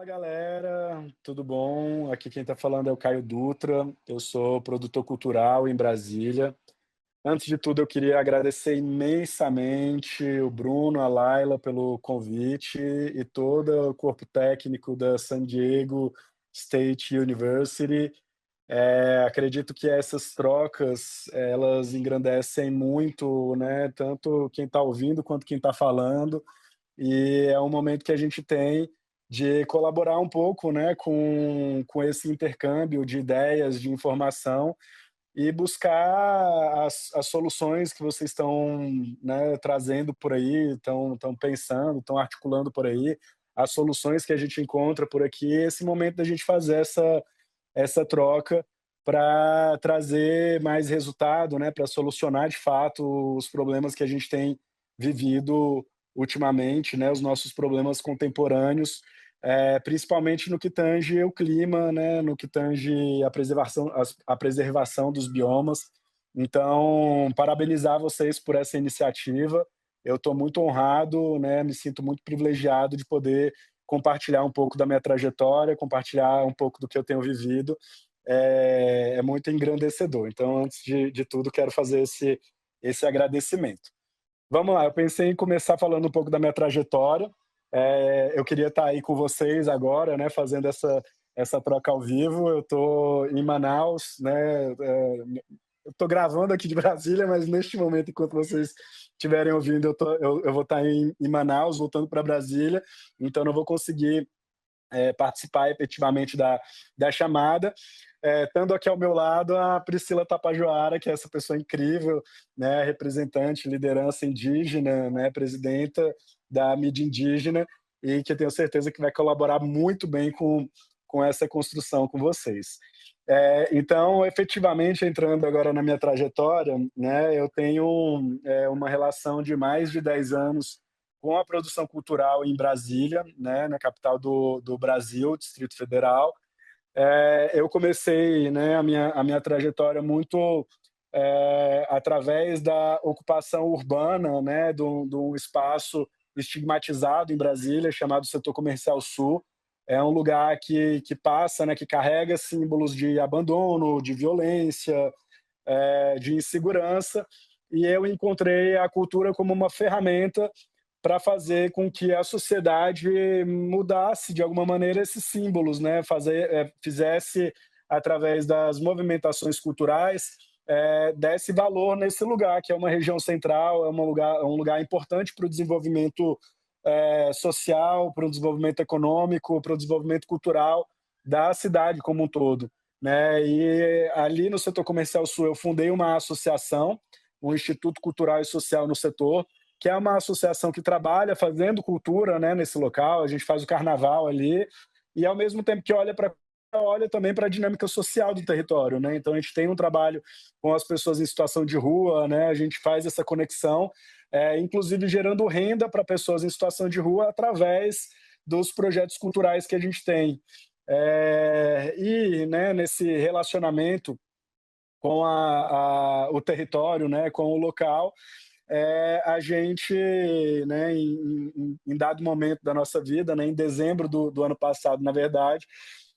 Fala galera, tudo bom? Aqui quem está falando é o Caio Dutra, eu sou produtor cultural em Brasília. Antes de tudo, eu queria agradecer imensamente o Bruno, a Laila pelo convite e todo o corpo técnico da San Diego State University. Acredito que essas trocas, elas engrandecem muito, né, tanto quem está ouvindo quanto quem está falando. E é um momento que a gente tem de colaborar um pouco, né, com esse intercâmbio de ideias, de informação e buscar as soluções que vocês estão, né, trazendo por aí, estão pensando, estão articulando por aí, as soluções que a gente encontra por aqui, esse momento da gente fazer essa troca para trazer mais resultado, né, para solucionar de fato os problemas que a gente tem vivido ultimamente, né, os nossos problemas contemporâneos, principalmente no que tange o clima, né, no que tange a preservação dos biomas. Então, parabenizar vocês por essa iniciativa. Eu estou muito honrado, né, me sinto muito privilegiado de poder compartilhar um pouco da minha trajetória, compartilhar um pouco do que eu tenho vivido, é muito engrandecedor. Então, antes de tudo, quero fazer esse agradecimento. Vamos lá, eu pensei em começar falando um pouco da minha trajetória. Eu queria estar aí com vocês agora, né, fazendo essa troca ao vivo. Eu estou em Manaus, né, eu estou gravando aqui de Brasília, mas neste momento, enquanto vocês estiverem ouvindo, eu vou estar em Manaus, voltando para Brasília, então não vou conseguir participar efetivamente da chamada. Estando aqui ao meu lado a Priscila Tapajoara, que é essa pessoa incrível, né, representante, liderança indígena, né, presidenta da mídia indígena, e que eu tenho certeza que vai colaborar muito bem com essa construção com vocês. Então, efetivamente, entrando agora na minha trajetória, né, eu tenho uma relação de mais de 10 anos com a produção cultural em Brasília, né, na capital do Brasil, Distrito Federal. Eu comecei, né, a minha trajetória muito através da ocupação urbana, né, de um espaço estigmatizado em Brasília, chamado Setor Comercial Sul. É um lugar que passa, né, que carrega símbolos de abandono, de violência, de insegurança, e eu encontrei a cultura como uma ferramenta para fazer com que a sociedade mudasse de alguma maneira esses símbolos, né? Fizesse através das movimentações culturais, desse valor nesse lugar que é uma região central, é um lugar importante para o desenvolvimento social, para o desenvolvimento econômico, para o desenvolvimento cultural da cidade como um todo, né? E ali no Setor Comercial Sul eu fundei uma associação, um Instituto Cultural e Social no setor, que é uma associação que trabalha fazendo cultura, né, nesse local. A gente faz o carnaval ali e, ao mesmo tempo que olha também para a dinâmica social do território, né? Então a gente tem um trabalho com as pessoas em situação de rua, né? A gente faz essa conexão, inclusive gerando renda para pessoas em situação de rua através dos projetos culturais que a gente tem. E, né, nesse relacionamento com o território, né, com o local, a gente, né, em dado momento da nossa vida, né, em dezembro do ano passado, na verdade,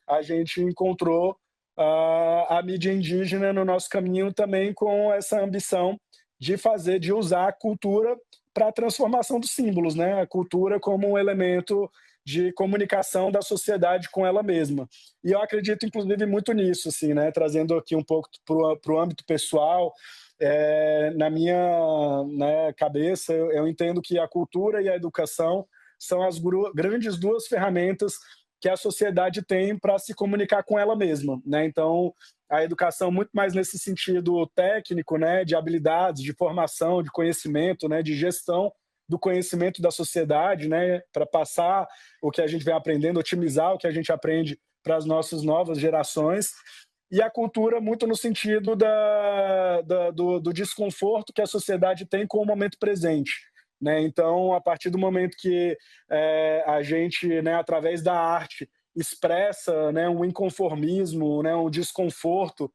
a gente encontrou a mídia indígena no nosso caminho também com essa ambição de usar a cultura para a transformação dos símbolos, né? A cultura como um elemento de comunicação da sociedade com ela mesma. E eu acredito, inclusive, muito nisso, assim, né? Trazendo aqui um pouco para o âmbito pessoal, na minha, né, cabeça, eu entendo que a cultura e a educação são as grandes duas ferramentas que a sociedade tem para se comunicar com ela mesma, né? Então, a educação muito mais nesse sentido técnico, né, de habilidades, de formação, de conhecimento, né, de gestão do conhecimento da sociedade, né, para passar o que a gente vem aprendendo, otimizar o que a gente aprende para as nossas novas gerações, e a cultura muito no sentido do desconforto que a sociedade tem com o momento presente, né? Então, a partir do momento que a gente, né, através da arte, expressa, né, um inconformismo, né, um desconforto,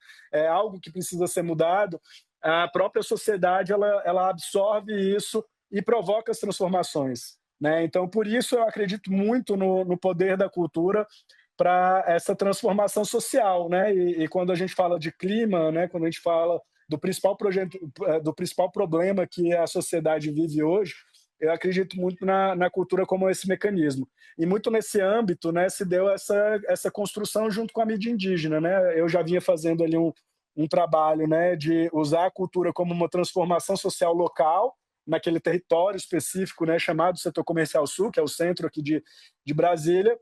algo que precisa ser mudado, a própria sociedade ela absorve isso e provoca as transformações. né? Então, por isso eu acredito muito no poder da cultura para essa transformação social, né? E quando a gente fala de clima, né? Quando a gente fala do principal projeto, do principal problema que a sociedade vive hoje, eu acredito muito na cultura como esse mecanismo. E muito nesse âmbito, né, se deu essa construção junto com a mídia indígena, né? Eu já vinha fazendo ali um trabalho, né, de usar a cultura como uma transformação social local naquele território específico, né, chamado Setor Comercial Sul, que é o centro aqui de Brasília.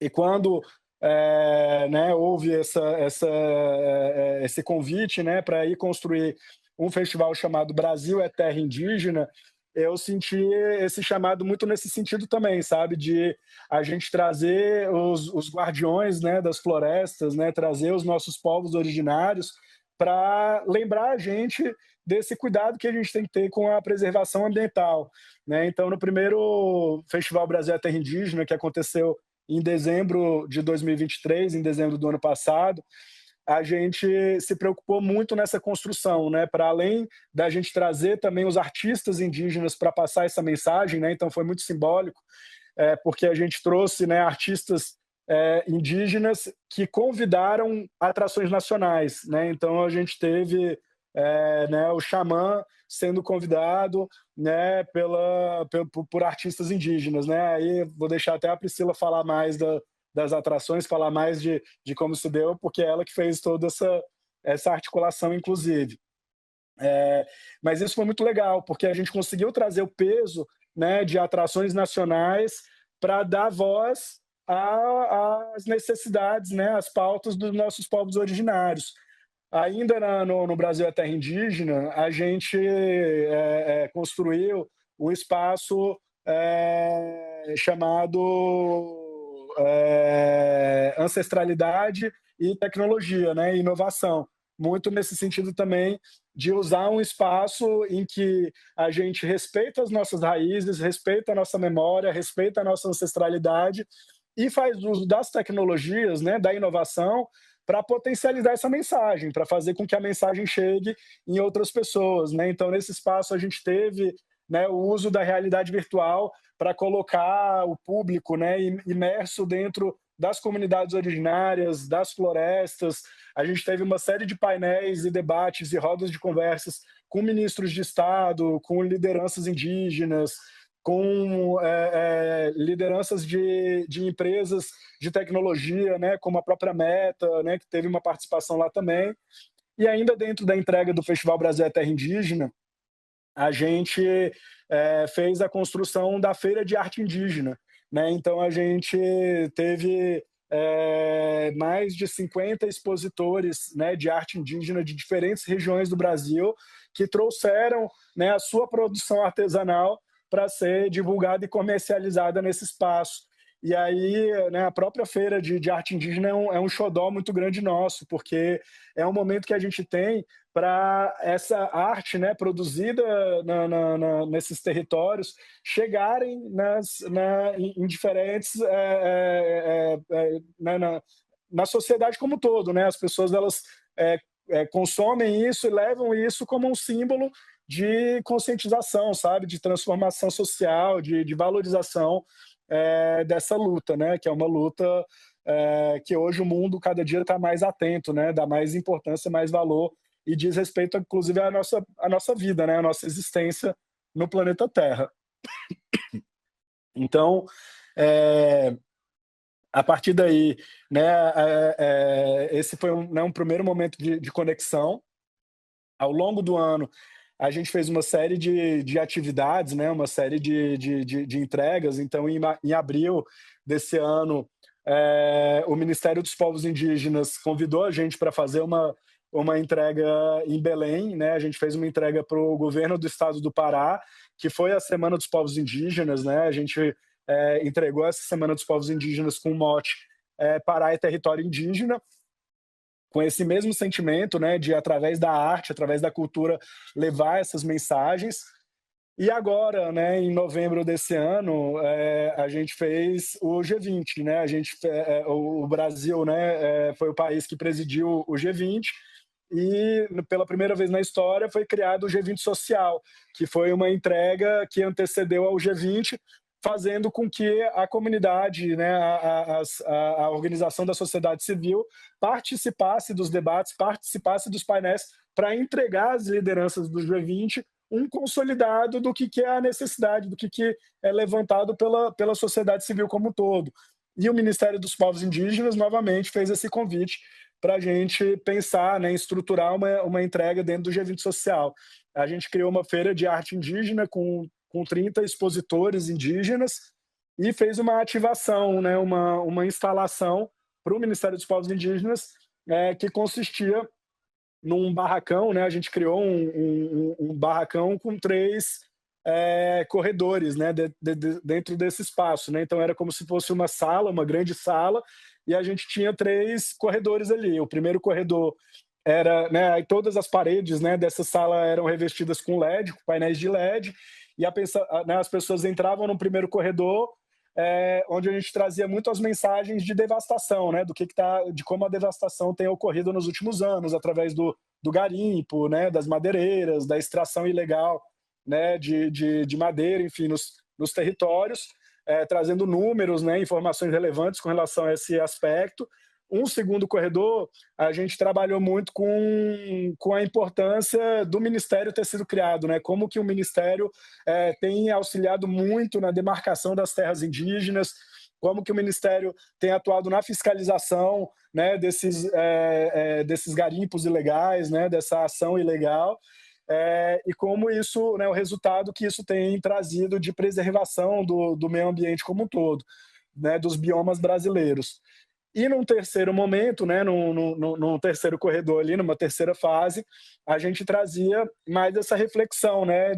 E quando né, houve esse convite, né, para ir construir um festival chamado Brasil é Terra Indígena, eu senti esse chamado muito nesse sentido também, sabe, de a gente trazer os guardiões, né, das florestas, né, trazer os nossos povos originários para lembrar a gente desse cuidado que a gente tem que ter com a preservação ambiental, né? Então, no primeiro Festival Brasil é Terra Indígena, que aconteceu em dezembro de 2023, em dezembro do ano passado, a gente se preocupou muito nessa construção, né? Para além da gente trazer também os artistas indígenas para passar essa mensagem, né? Então foi muito simbólico, porque a gente trouxe, né, artistas indígenas que convidaram atrações nacionais, né? Então a gente teve né, o xamã sendo convidado, né, por artistas indígenas, né? Aí vou deixar até a Priscila falar mais das atrações, falar mais de como se deu, porque é ela que fez toda essa articulação, inclusive. Mas isso foi muito legal, porque a gente conseguiu trazer o peso, né, de atrações nacionais para dar voz às necessidades, né, às pautas dos nossos povos originários. Ainda no Brasil é Terra Indígena, a gente construiu um espaço chamado Ancestralidade e Tecnologia, né, e Inovação. Muito nesse sentido também de usar um espaço em que a gente respeita as nossas raízes, respeita a nossa memória, respeita a nossa ancestralidade e faz uso das tecnologias, né, da inovação, para potencializar essa mensagem, para fazer com que a mensagem chegue em outras pessoas, né? Então, nesse espaço, a gente teve, né, o uso da realidade virtual para colocar o público, né, imerso dentro das comunidades originárias, das florestas. A gente teve uma série de painéis e debates e rodas de conversas com ministros de Estado, com lideranças indígenas, com lideranças de empresas de tecnologia, né, como a própria Meta, né, que teve uma participação lá também. E ainda dentro da entrega do Festival Brasil é Terra Indígena, a gente fez a construção da Feira de Arte Indígena, né? Então a gente teve mais de 50 expositores, né, de arte indígena de diferentes regiões do Brasil que trouxeram, né, a sua produção artesanal para ser divulgada e comercializada nesse espaço. E aí, né, a própria feira de arte indígena é um xodó muito grande nosso, porque é um momento que a gente tem para essa arte, né, produzida nesses territórios chegarem em diferentes na sociedade como um todo, né? As pessoas elas consomem isso e levam isso como um símbolo de conscientização, sabe, de transformação social, de valorização dessa luta, né? Que é uma luta que hoje o mundo cada dia está mais atento, né? Dá mais importância, mais valor e diz respeito, inclusive, à nossa vida, né? À nossa existência no planeta Terra. Então, é, a partir daí, né, esse foi né, um primeiro momento de conexão. Ao longo do ano, a gente fez uma série de atividades, né, uma série de entregas. Então, em abril desse ano, o Ministério dos Povos Indígenas convidou a gente para fazer uma entrega em Belém, né? A gente fez uma entrega para o governo do estado do Pará, que foi a Semana dos Povos Indígenas, né? A gente entregou essa Semana dos Povos Indígenas com o mote Pará é território indígena, com esse mesmo sentimento, né, de através da arte, através da cultura, levar essas mensagens. E agora, né, em novembro desse ano, a gente fez o G20, né? O Brasil, né, foi o país que presidiu o G20 e pela primeira vez na história foi criado o G20 Social, que foi uma entrega que antecedeu ao G20 fazendo com que a comunidade, né, a organização da sociedade civil participasse dos debates, participasse dos painéis para entregar às lideranças do G20 um consolidado do que é a necessidade, do que é levantado pela sociedade civil como um todo. E o Ministério dos Povos Indígenas, novamente, fez esse convite para a gente pensar, né, em estruturar uma entrega dentro do G20 Social. A gente criou uma feira de arte indígena com 30 expositores indígenas e fez uma ativação, né, uma instalação para o Ministério dos Povos Indígenas, que consistia num barracão, né? A gente criou um barracão com 3 corredores, né? Dentro desse espaço, né? Então era como se fosse uma sala, uma grande sala, e a gente tinha 3 corredores ali. O primeiro corredor era, né? Aí todas as paredes, né? Dessa sala eram revestidas com LED, com painéis de LED, e né, as pessoas entravam no primeiro corredor, onde a gente trazia muito as mensagens de devastação, né, de como a devastação tem ocorrido nos últimos anos, através do garimpo, né, das madeireiras, da extração ilegal, né, de madeira, enfim, nos territórios, trazendo números, né, informações relevantes com relação a esse aspecto. Um segundo corredor, a gente trabalhou muito com a importância do Ministério ter sido criado, né? Como que o Ministério tem auxiliado muito na demarcação das terras indígenas, como que o Ministério tem atuado na fiscalização, né, desses garimpos ilegais, né, dessa ação ilegal, e como isso, né, o resultado que isso tem trazido de preservação do meio ambiente como um todo, né, dos biomas brasileiros. E num terceiro momento, né, num terceiro corredor ali, numa terceira fase, a gente trazia mais essa reflexão, né,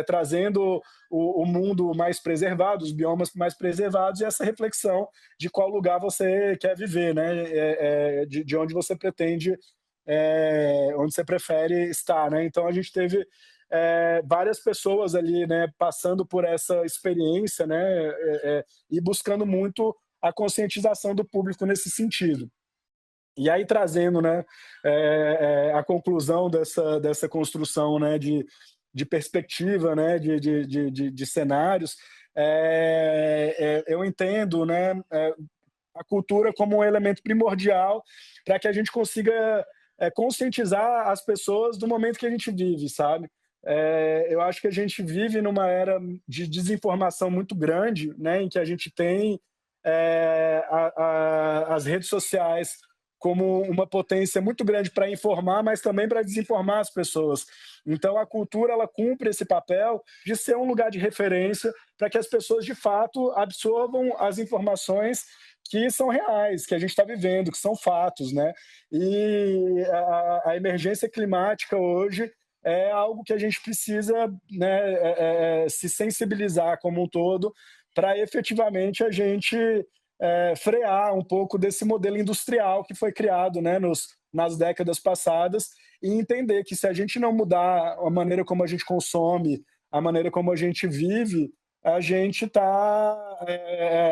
trazendo o mundo mais preservado, os biomas mais preservados, e essa reflexão de qual lugar você quer viver, né, de onde você pretende, onde você prefere estar, né. Então a gente teve várias pessoas ali, né, passando por essa experiência, né, e buscando muito a conscientização do público nesse sentido. E aí trazendo, né, a conclusão dessa construção, né, de perspectiva, né, de cenários, eu entendo, né, a cultura como um elemento primordial para que a gente consiga conscientizar as pessoas do momento que a gente vive, sabe? Eu acho que a gente vive numa era de desinformação muito grande, né, em que a gente tem as redes sociais como uma potência muito grande para informar, mas também para desinformar as pessoas. Então, a cultura ela cumpre esse papel de ser um lugar de referência para que as pessoas, de fato, absorvam as informações que são reais, que a gente está vivendo, que são fatos, né? E a emergência climática hoje é algo que a gente precisa, né, se sensibilizar como um todo para efetivamente a gente frear um pouco desse modelo industrial que foi criado, né, nas décadas passadas, e entender que se a gente não mudar a maneira como a gente consome, a maneira como a gente vive, a gente está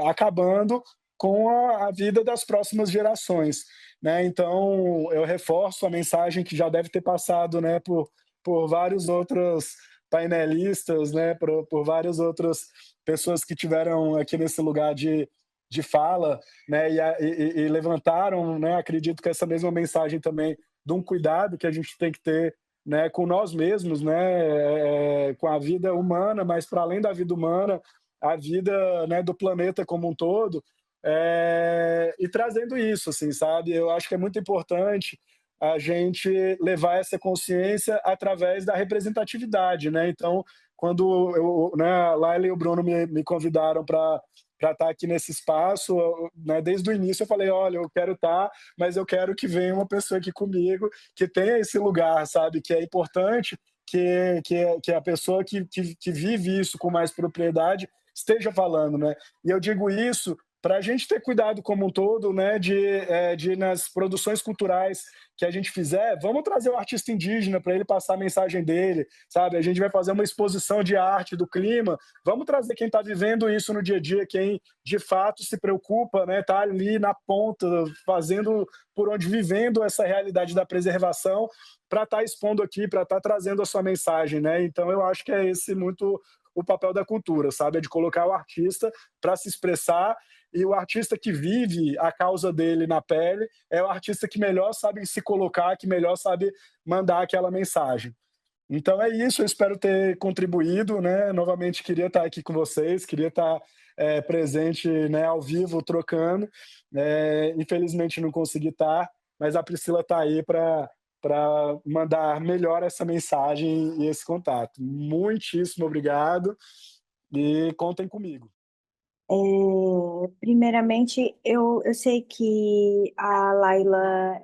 acabando com a vida das próximas gerações, né? Então, eu reforço a mensagem que já deve ter passado, né, por vários outros painelistas, né, por várias outras pessoas que tiveram aqui nesse lugar de fala, né, e levantaram, né, acredito que essa mesma mensagem também de um cuidado que a gente tem que ter, né, com nós mesmos, né, com a vida humana, mas para além da vida humana, a vida, né, do planeta como um todo, e trazendo isso, assim, sabe? Eu acho que é muito importante a gente levar essa consciência através da representatividade, né? Então, quando né, a Laila e o Bruno me convidaram para estar aqui nesse espaço, né, desde o início eu falei, olha, eu quero estar, mas eu quero que venha uma pessoa aqui comigo que tenha esse lugar, sabe, que é importante que a pessoa que vive isso com mais propriedade esteja falando, né? E eu digo isso para a gente ter cuidado como um todo, né, de nas produções culturais que a gente fizer, vamos trazer o artista indígena para ele passar a mensagem dele, sabe? A gente vai fazer uma exposição de arte do clima, vamos trazer quem está vivendo isso no dia a dia, quem de fato se preocupa, né, tá ali na ponta, fazendo por onde, vivendo essa realidade da preservação, para estar expondo aqui, para estar trazendo a sua mensagem, né? Então eu acho que é esse muito o papel da cultura, sabe? É de colocar o artista para se expressar, e o artista que vive a causa dele na pele é o artista que melhor sabe se colocar, que melhor sabe mandar aquela mensagem. Então é isso, eu espero ter contribuído, né? Novamente queria estar aqui com vocês, queria estar presente, né, ao vivo, trocando. Infelizmente não consegui estar, mas a Priscila está aí para mandar melhor essa mensagem e esse contato. Muitíssimo obrigado e contem comigo. Primeiramente, eu sei que a Laila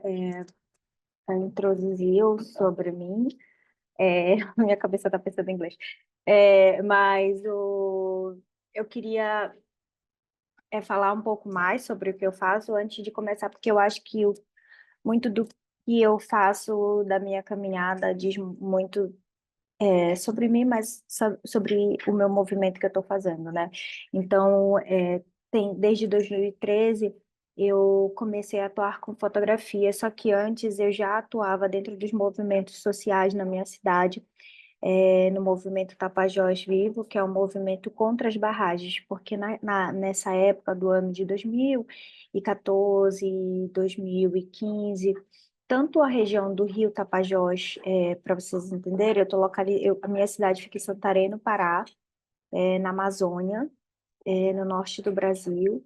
introduziu sobre mim, minha cabeça está pensando em inglês. Eu queria falar um pouco mais sobre o que eu faço antes de começar, porque eu acho que muito do que eu faço da minha caminhada diz muito sobre mim, mas sobre o meu movimento que eu estou fazendo, né? Então, desde 2013 eu comecei a atuar com fotografia, só que antes eu já atuava dentro dos movimentos sociais na minha cidade, no movimento Tapajós Vivo, que é um movimento contra as barragens, porque nessa época do ano de 2014, 2015, tanto a região do Rio Tapajós, para vocês entenderem, a minha cidade fica em Santarém, no Pará, na Amazônia, no norte do Brasil.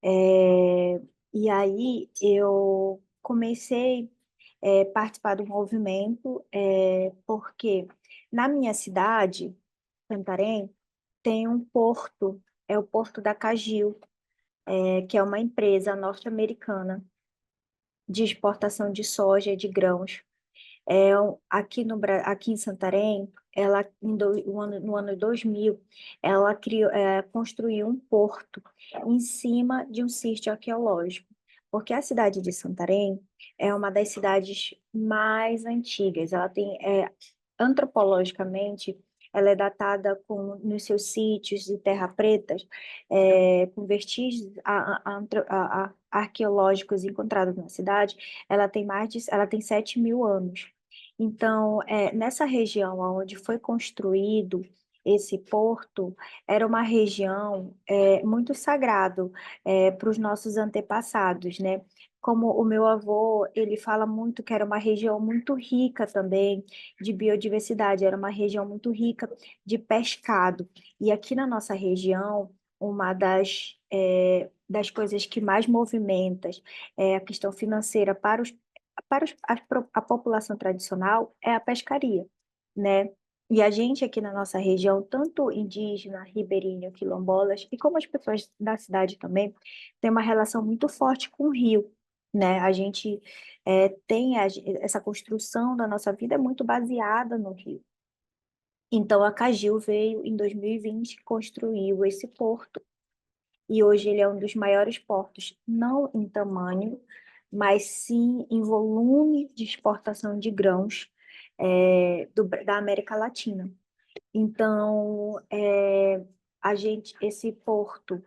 É, e aí eu comecei a participar do movimento, porque na minha cidade, Santarém, tem um porto, é o Porto da Cagil, que é uma empresa norte-americana de exportação de soja e de grãos. Aqui em Santarém, no ano 2000, ela construiu um porto em cima de um sítio arqueológico, porque a cidade de Santarém é uma das cidades mais antigas. Antropologicamente, ela é datada nos seus sítios de terra pretas, com vestígios arqueológicos encontrados na cidade. Ela tem 7.000 anos. Então, nessa região onde foi construído esse porto, era uma região muito sagrado para os nossos antepassados, né? Como o meu avô, ele fala muito que era uma região muito rica também de biodiversidade, era uma região muito rica de pescado. E aqui na nossa região, uma das coisas que mais movimenta a questão financeira a população tradicional é a pescaria, né? E a gente aqui na nossa região, tanto indígena, ribeirinho, quilombolas, e como as pessoas da cidade também, tem uma relação muito forte com o rio, né? A gente essa construção da nossa vida é muito baseada no rio. Então, a Cagil veio em 2020 e construiu esse porto e hoje ele é um dos maiores portos, não em tamanho, mas sim em volume de exportação de grãos da América Latina. Então, esse porto,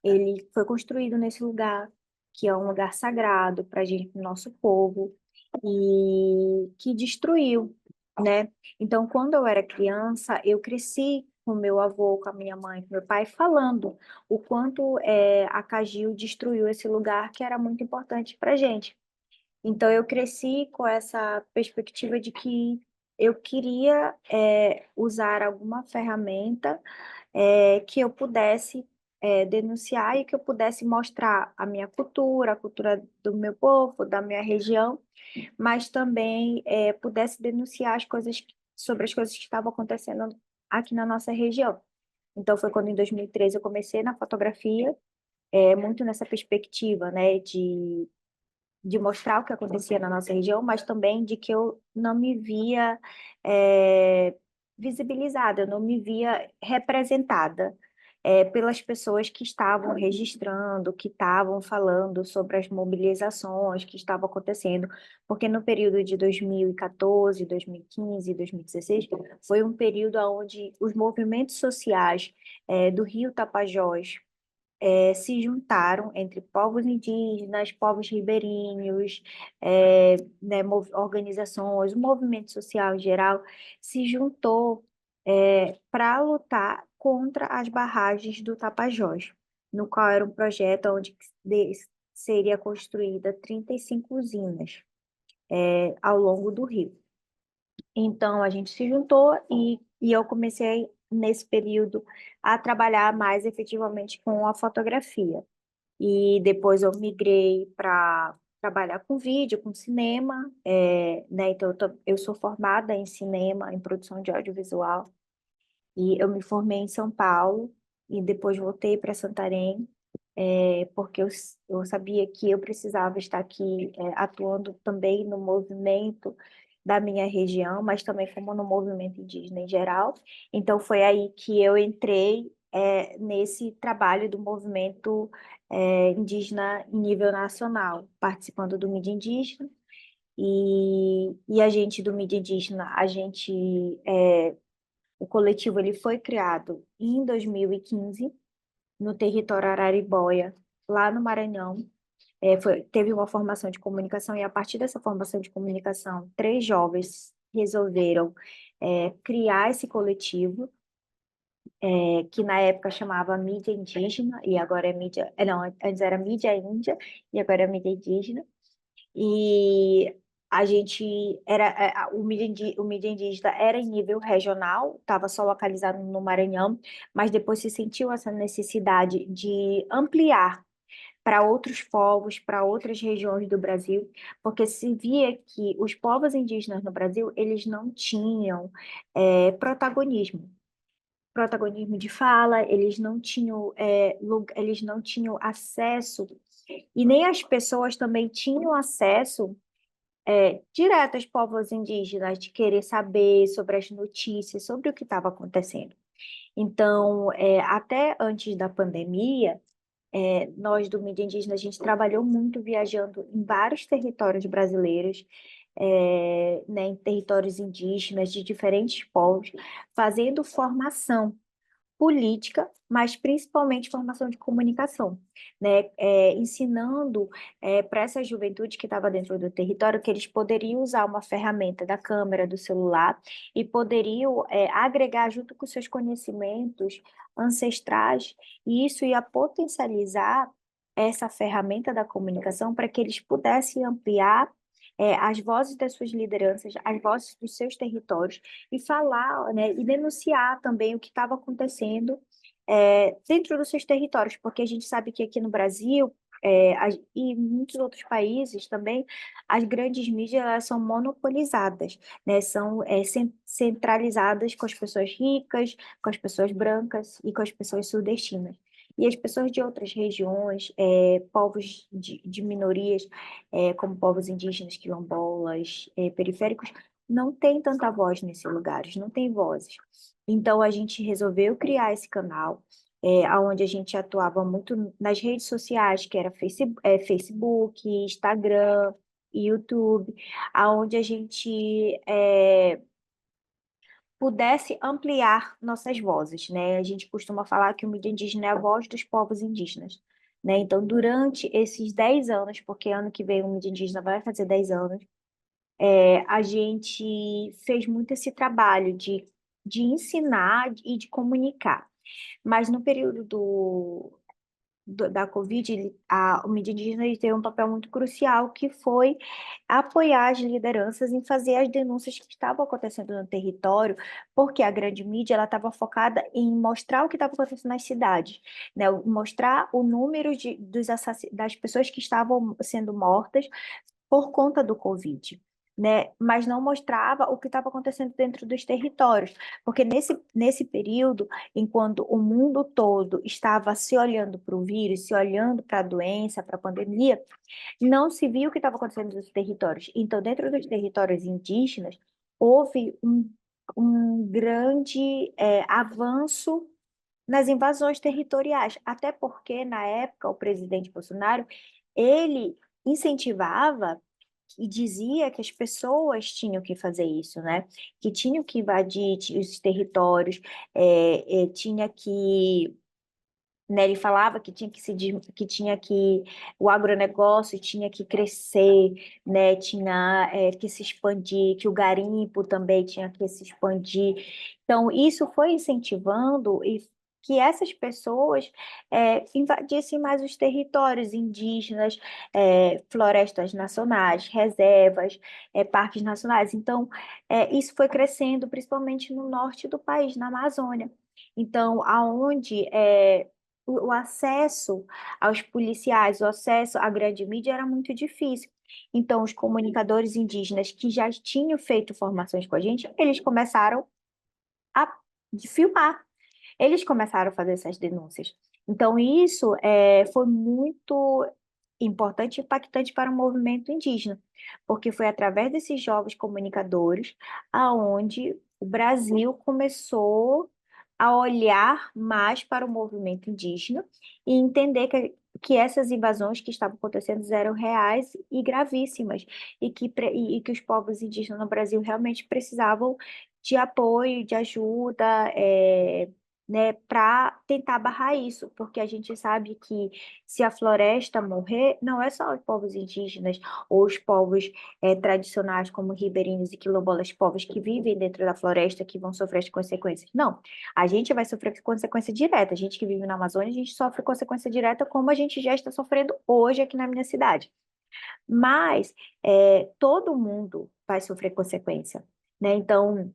ele foi construído nesse lugar, que é um lugar sagrado para a gente, pro nosso povo, e que destruiu, né? Então, quando eu era criança, eu cresci com meu avô, com a minha mãe, com meu pai, falando o quanto a Cagil destruiu esse lugar que era muito importante para a gente. Então, eu cresci com essa perspectiva de que eu queria usar alguma ferramenta que eu pudesse denunciar e que eu pudesse mostrar a minha cultura, a cultura do meu povo, da minha região, mas também pudesse denunciar sobre as coisas que estavam acontecendo aqui na nossa região. Então, foi quando, em 2013, eu comecei na fotografia, muito nessa perspectiva, né, de mostrar o que acontecia na nossa região, mas também de que eu não me via visibilizada, eu não me via representada pelas pessoas que estavam registrando, que estavam falando sobre as mobilizações que estavam acontecendo, porque no período de 2014, 2015, 2016, foi um período onde os movimentos sociais do Rio Tapajós se juntaram entre povos indígenas, povos ribeirinhos, né, organizações, o movimento social em geral, se juntou para lutar contra as barragens do Tapajós, no qual era um projeto onde seria construída 35 usinas ao longo do rio. Então, a gente se juntou e eu comecei, nesse período, a trabalhar mais efetivamente com a fotografia. E depois eu migrei para trabalhar com vídeo, com cinema, né? Então, eu sou formada em cinema, em produção de audiovisual, e eu me formei em São Paulo, e depois voltei para Santarém, porque eu sabia que eu precisava estar aqui, atuando também no movimento da minha região, mas também como no movimento indígena em geral. Então, foi aí que eu entrei, nesse trabalho do movimento, indígena em nível nacional, participando do Mídia Indígena. E a gente do Mídia Indígena, o coletivo ele foi criado em 2015 no território Araribóia, lá no Maranhão. Teve uma formação de comunicação, e a partir dessa formação de comunicação, 3 jovens resolveram criar esse coletivo, que na época chamava Mídia Indígena, e agora é mídia. Não, antes era Mídia Índia, e agora é Mídia Indígena. E a gente o mídia indígena era em nível regional, estava só localizado no Maranhão, mas depois se sentiu essa necessidade de ampliar para outros povos, para outras regiões do Brasil, porque se via que os povos indígenas no Brasil, eles não tinham protagonismo. Protagonismo de fala, eles não tinham acesso, e nem as pessoas também tinham acesso direto aos povos indígenas, de querer saber sobre as notícias, sobre o que estava acontecendo. Então, até antes da pandemia, nós do Mídia Indígena, a gente trabalhou muito viajando em vários territórios brasileiros, né, em territórios indígenas de diferentes povos, fazendo formação política, mas principalmente formação de comunicação, né? Ensinando para essa juventude que estava dentro do território que eles poderiam usar uma ferramenta da câmera do celular e poderiam agregar junto com seus conhecimentos ancestrais, e isso ia potencializar essa ferramenta da comunicação para que eles pudessem ampliar as vozes das suas lideranças, as vozes dos seus territórios, e falar, né, e denunciar também o que estava acontecendo dentro dos seus territórios, porque a gente sabe que aqui no Brasil e em muitos outros países também, as grandes mídias elas são monopolizadas, né? São centralizadas com as pessoas ricas, com as pessoas brancas e com as pessoas sudestinas. E as pessoas de outras regiões, povos de minorias, como povos indígenas, quilombolas, periféricos, não têm tanta voz nesses lugares, não tem vozes. Então, a gente resolveu criar esse canal, onde a gente atuava muito nas redes sociais, que era Facebook, Instagram, YouTube, aonde a gente pudesse ampliar nossas vozes, né? A gente costuma falar que o mídia indígena é a voz dos povos indígenas, né? Então, durante esses 10 anos, porque ano que vem o mídia indígena vai fazer 10 anos, a gente fez muito esse trabalho de ensinar e de comunicar. Mas no período da Covid, o mídia indígena ele teve um papel muito crucial, que foi apoiar as lideranças em fazer as denúncias que estavam acontecendo no território, porque a grande mídia ela estava focada em mostrar o que estava acontecendo nas cidades, né? Mostrar o número das pessoas que estavam sendo mortas por conta do Covid. Né, mas não mostrava o que estava acontecendo dentro dos territórios, porque nesse período, enquanto o mundo todo estava se olhando para o vírus, se olhando para a doença, para a pandemia, não se viu o que estava acontecendo nos territórios. Então, dentro dos territórios indígenas, houve um grande avanço nas invasões territoriais, até porque, na época, o presidente Bolsonaro, ele incentivava e dizia que as pessoas tinham que fazer isso, né? Que tinham que invadir os territórios, tinha que, né? Ele falava que o agronegócio tinha que crescer, né? Tinha que se expandir, que o garimpo também tinha que se expandir. Então, isso foi incentivando que essas pessoas invadissem mais os territórios indígenas, florestas nacionais, reservas, parques nacionais. Então, isso foi crescendo, principalmente no norte do país, na Amazônia. Então, aonde o acesso aos policiais, o acesso à grande mídia era muito difícil. Então, os comunicadores indígenas que já tinham feito formações com a gente, eles começaram a filmar. Eles começaram a fazer essas denúncias. Então, isso foi muito importante e impactante para o movimento indígena, porque foi através desses jovens comunicadores aonde o Brasil começou a olhar mais para o movimento indígena e entender que essas invasões que estavam acontecendo eram reais e gravíssimas, e que os povos indígenas no Brasil realmente precisavam de apoio, de ajuda, né, para tentar barrar isso, porque a gente sabe que se a floresta morrer, não é só os povos indígenas ou os povos tradicionais, como ribeirinhos e quilombolas, povos que vivem dentro da floresta, que vão sofrer as consequências. Não, a gente vai sofrer consequência direta. A gente que vive na Amazônia, a gente sofre consequência direta, como a gente já está sofrendo hoje aqui na minha cidade. Mas todo mundo vai sofrer consequência, né? Então,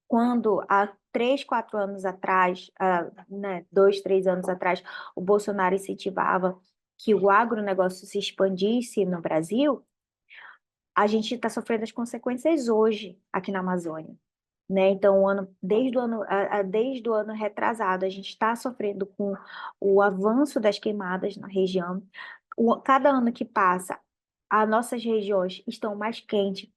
quando há 3, 4 anos atrás, né, 2, 3 anos atrás, o Bolsonaro incentivava que o agronegócio se expandisse no Brasil, a gente está sofrendo as consequências hoje aqui na Amazônia, né? Então, desde o ano retrasado, a gente está sofrendo com o avanço das queimadas na região. Cada ano que passa, as nossas regiões estão mais quentes.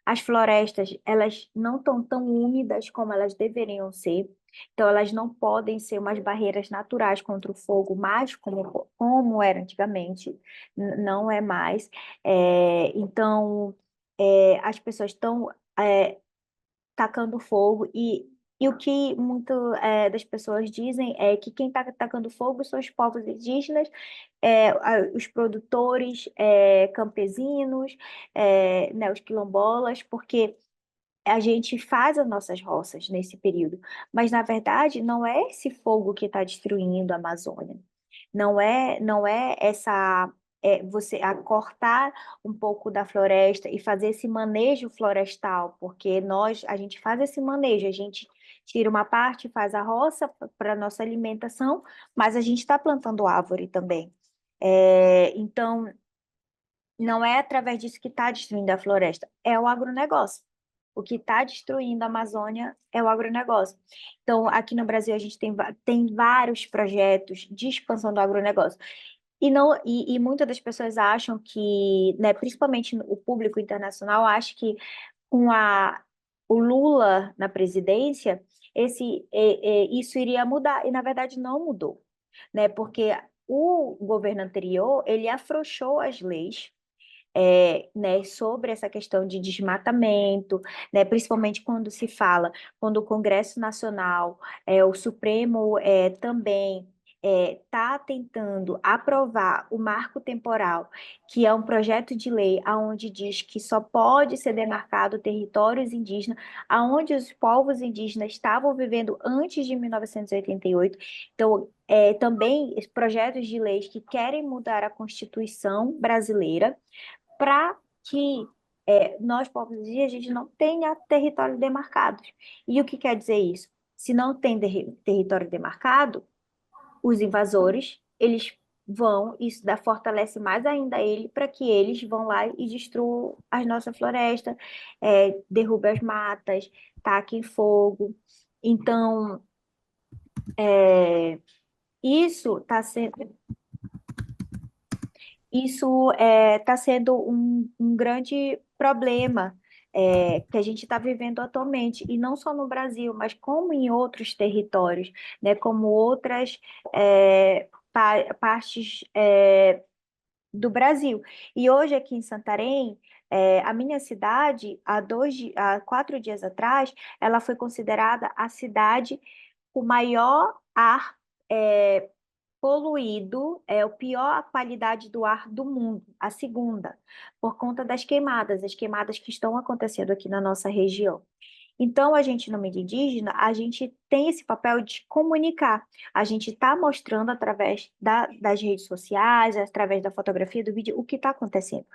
As florestas, elas não estão tão úmidas como elas deveriam ser. Então, elas não podem ser umas barreiras naturais contra o fogo, mais como era antigamente. Não é mais. Então, as pessoas estão tacando fogo e o que muito das pessoas dizem é que quem está tacando fogo são os povos indígenas, os produtores, campesinos, né, os quilombolas, porque a gente faz as nossas roças nesse período, mas na verdade não é esse fogo que está destruindo a Amazônia. Não é essa você cortar um pouco da floresta e fazer esse manejo florestal, porque a gente faz esse manejo, a gente tira uma parte, faz a roça para nossa alimentação, mas a gente está plantando árvore também. Então, não é através disso que está destruindo a floresta, é o agronegócio. O que está destruindo a Amazônia é o agronegócio. Então, aqui no Brasil, a gente tem vários projetos de expansão do agronegócio. E muitas das pessoas acham que, né, principalmente o público internacional, acha que com o Lula na presidência, isso iria mudar. E, na verdade, não mudou, né? Porque o governo anterior, ele afrouxou as leis, né, sobre essa questão de desmatamento, né, principalmente quando o Congresso Nacional, o Supremo também está tentando aprovar o marco temporal, que é um projeto de lei aonde diz que só pode ser demarcado territórios indígenas, aonde os povos indígenas estavam vivendo antes de 1988. Então, também projetos de leis que querem mudar a Constituição brasileira para que nós, povos indígenas, a gente não tenha territórios demarcados. E o que quer dizer isso? Se não tem território demarcado, os invasores, eles vão, fortalece mais ainda ele para que eles vão lá e destruam as nossas florestas, derrubem as matas, taquem fogo. Então, isso está sendo Isso está sendo um grande problema que a gente está vivendo atualmente, e não só no Brasil, mas como em outros territórios, né, como outras partes do Brasil. E hoje aqui em Santarém, a minha cidade, há 4 dias atrás, ela foi considerada a cidade com maior ar poluído, é o pior qualidade do ar do mundo, a segunda, por conta das queimadas, as queimadas que estão acontecendo aqui na nossa região. Então, a gente, no meio indígena, a gente tem esse papel de comunicar. A gente está mostrando através das redes sociais, através da fotografia, do vídeo, o que está acontecendo.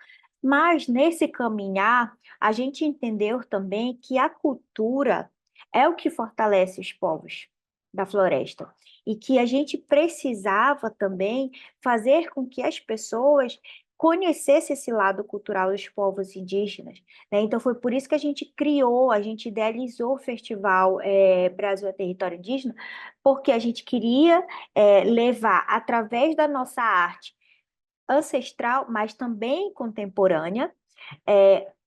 Mas, nesse caminhar, a gente entendeu também que a cultura é o que fortalece os povos da floresta. E que a gente precisava também fazer com que as pessoas conhecessem esse lado cultural dos povos indígenas, né? Então, foi por isso que a gente criou, a gente idealizou o Festival Brasil é Território Indígena, porque a gente queria levar, através da nossa arte ancestral, mas também contemporânea,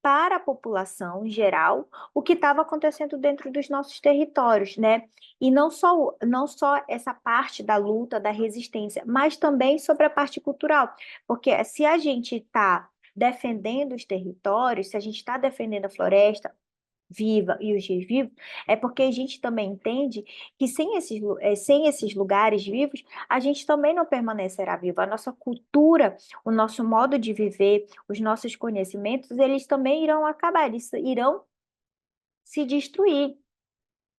para a população em geral, o que estava acontecendo dentro dos nossos territórios, né? E não só essa parte da luta, da resistência, mas também sobre a parte cultural, porque se a gente está defendendo os territórios, se a gente está defendendo a floresta, viva e os rios vivos, é porque a gente também entende que sem esses lugares vivos, a gente também não permanecerá vivo. A nossa cultura, o nosso modo de viver, os nossos conhecimentos, eles também irão acabar, eles irão se destruir,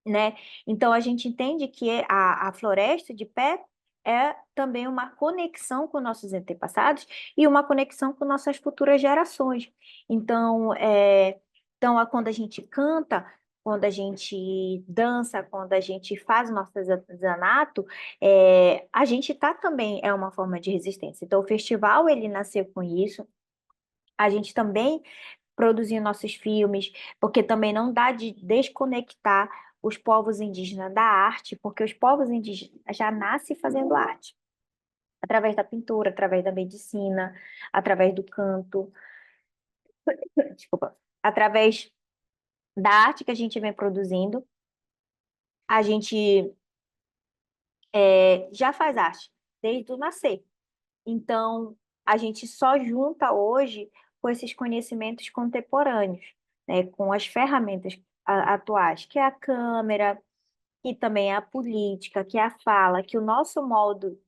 né? Então, a gente entende que a floresta de pé é também uma conexão com nossos antepassados e uma conexão com nossas futuras gerações. Então, quando a gente canta, quando a gente dança, quando a gente faz o nosso artesanato, a gente tá também é uma forma de resistência. Então, o festival ele nasceu com isso. A gente também produzir nossos filmes, porque também não dá de desconectar os povos indígenas da arte, porque os povos indígenas já nascem fazendo arte, através da pintura, através da medicina, através do canto, desculpa, através da arte que a gente vem produzindo, a gente já faz arte desde o nascer. Então, a gente só junta hoje com esses conhecimentos contemporâneos, né, com as ferramentas atuais, que é a câmera, que também é a política, que é a fala, que o nosso modo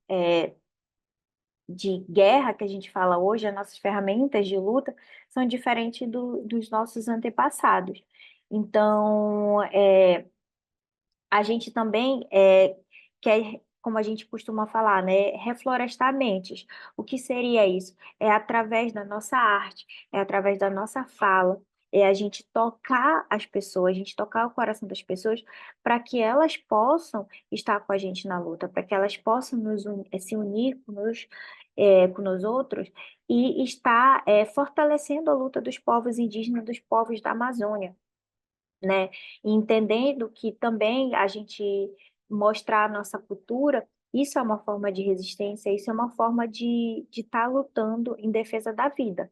de guerra que a gente fala hoje, as nossas ferramentas de luta, são diferentes dos nossos antepassados. Então, a gente também quer, como a gente costuma falar, né, reflorestar mentes. O que seria isso? É através da nossa arte, é através da nossa fala, é a gente tocar as pessoas, a gente tocar o coração das pessoas para que elas possam estar com a gente na luta, para que elas possam se unir com nós outros e estar fortalecendo a luta dos povos indígenas, dos povos da Amazônia, né? E entendendo que também a gente mostrar a nossa cultura, isso é uma forma de resistência, isso é uma forma de estar lutando em defesa da vida.